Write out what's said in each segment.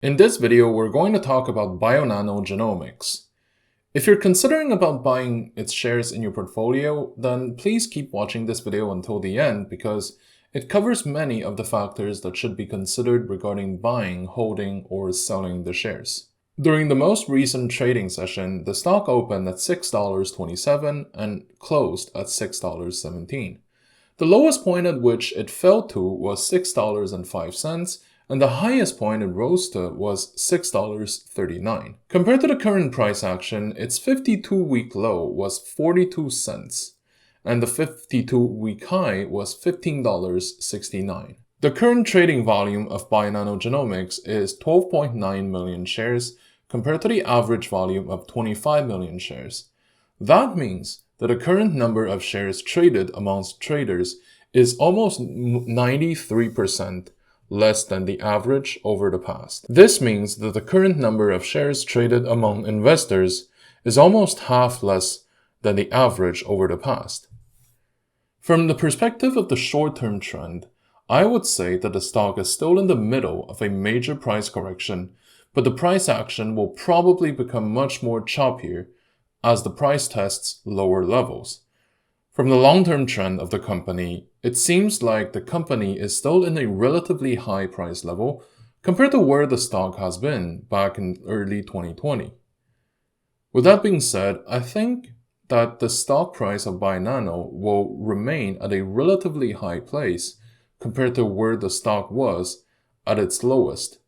In this video, we're going to talk about Bionano Genomics. If you're considering about buying its shares in your portfolio, then please keep watching this video until the end because it covers many of the factors that should be considered regarding buying, holding, or selling the shares. During the most recent trading session, the stock opened at $6.27 and closed at $6.17. The lowest point at which it fell to was $6.05, and the highest point it rose to was $6.39. Compared to the current price action, its 52-week low was 42 cents, and the 52-week high was $15.69. The current trading volume of Bionano Genomics is 12.9 million shares compared to the average volume of 25 million shares. That means that the current number of shares traded amongst traders is almost 93% less than the average over the past. This means that the current number of shares traded among investors is almost half less than the average over the past. From the perspective of the short-term trend, I would say that the stock is still in the middle of a major price correction, but the price action will probably become much more choppier as the price tests lower levels. From the long-term trend of the company, it seems like the company is still in a relatively high price level compared to where the stock has been back in early 2020. With that being said, I think that the stock price of Bionano will remain at a relatively high place compared to where the stock was at its lowest.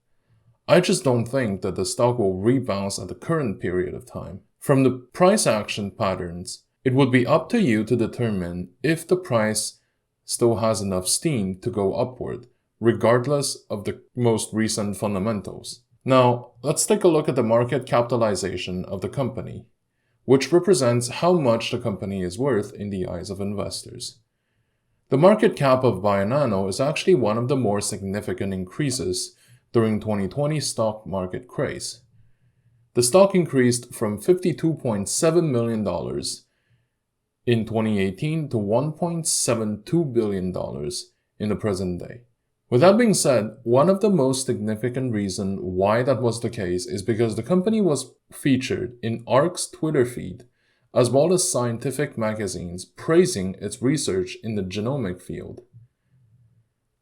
I just don't think that the stock will rebound at the current period of time. From the price action patterns, it would be up to you to determine if the price still has enough steam to go upward, regardless of the most recent fundamentals. Now, let's take a look at the market capitalization of the company, which represents how much the company is worth in the eyes of investors. The market cap of Bionano is actually one of the more significant increases during 2020 stock market craze. The stock increased from $52.7 million in 2018 to $1.72 billion in the present day. With that being said, one of the most significant reasons why that was the case is because the company was featured in ARK's Twitter feed, as well as scientific magazines praising its research in the genomic field.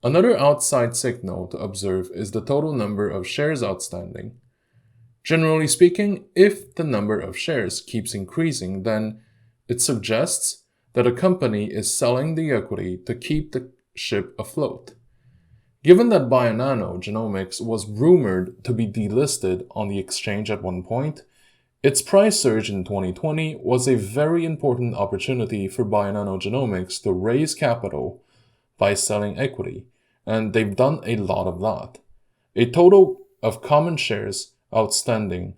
Another outside signal to observe is the total number of shares outstanding. Generally speaking, if the number of shares keeps increasing, then it suggests that a company is selling the equity to keep the ship afloat. Given that Bionano Genomics was rumored to be delisted on the exchange at one point, its price surge in 2020 was a very important opportunity for Bionano Genomics to raise capital by selling equity, and they've done a lot of that. A total of common shares outstanding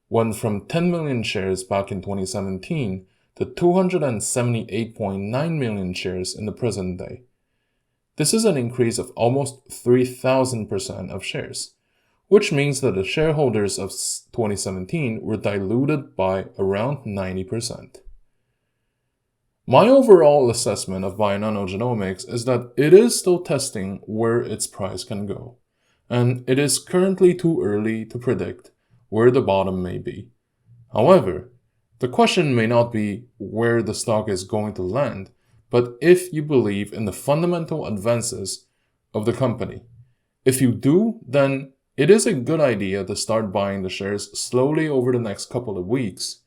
went from 10 million shares back in 2017 to 278.9 million shares in the present day. This is an increase of almost 3,000% of shares, which means that the shareholders of 2017 were diluted by around 90%. My overall assessment of Bionano Genomics is that it is still testing where its price can go, and it is currently too early to predict where the bottom may be. However, the question may not be where the stock is going to land, but if you believe in the fundamental advances of the company. If you do, then it is a good idea to start buying the shares slowly over the next couple of weeks.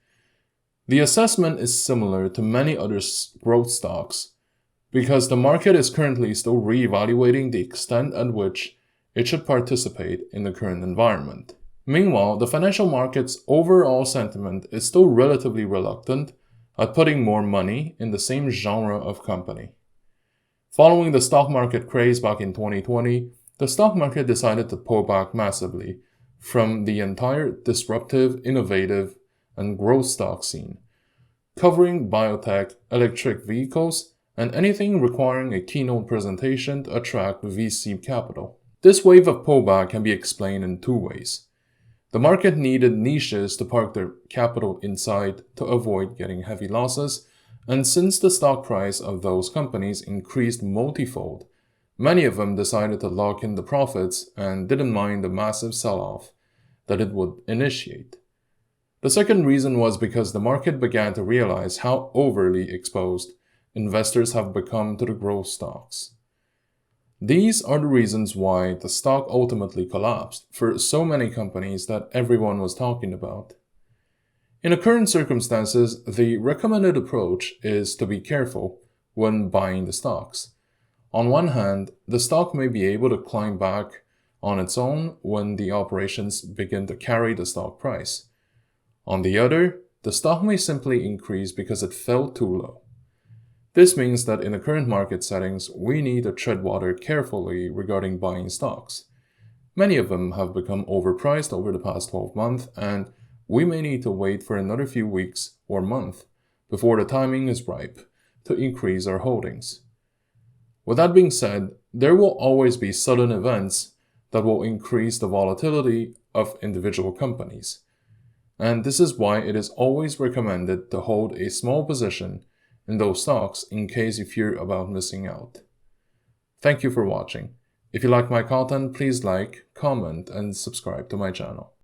The assessment is similar to many other growth stocks because the market is currently still reevaluating the extent at which it should participate in the current environment. Meanwhile, the financial market's overall sentiment is still relatively reluctant at putting more money in the same genre of company. Following the stock market craze back in 2020, the stock market decided to pull back massively from the entire disruptive, innovative, and growth stock scene, covering biotech, electric vehicles, and anything requiring a keynote presentation to attract VC capital. This wave of pullback can be explained in two ways. The market needed niches to park their capital inside to avoid getting heavy losses, and since the stock price of those companies increased multifold, Many of them decided to lock in the profits and didn't mind the massive sell-off that it would initiate. The second reason was because the market began to realize how overly exposed investors have become to the growth stocks. These are the reasons why the stock ultimately collapsed for so many companies that everyone was talking about. In the current circumstances, the recommended approach is to be careful when buying the stocks. On one hand, the stock may be able to climb back on its own when the operations begin to carry the stock price. On the other, the stock may simply increase because it fell too low. This means that in the current market settings, we need to tread water carefully regarding buying stocks. Many of them have become overpriced over the past 12 months, and we may need to wait for another few weeks or month before the timing is ripe to increase our holdings. With that being said, there will always be sudden events that will increase the volatility of individual companies. And this is why it is always recommended to hold a small position in those stocks in case you fear about missing out. Thank you for watching. If you like my content, please like, comment, and subscribe to my channel.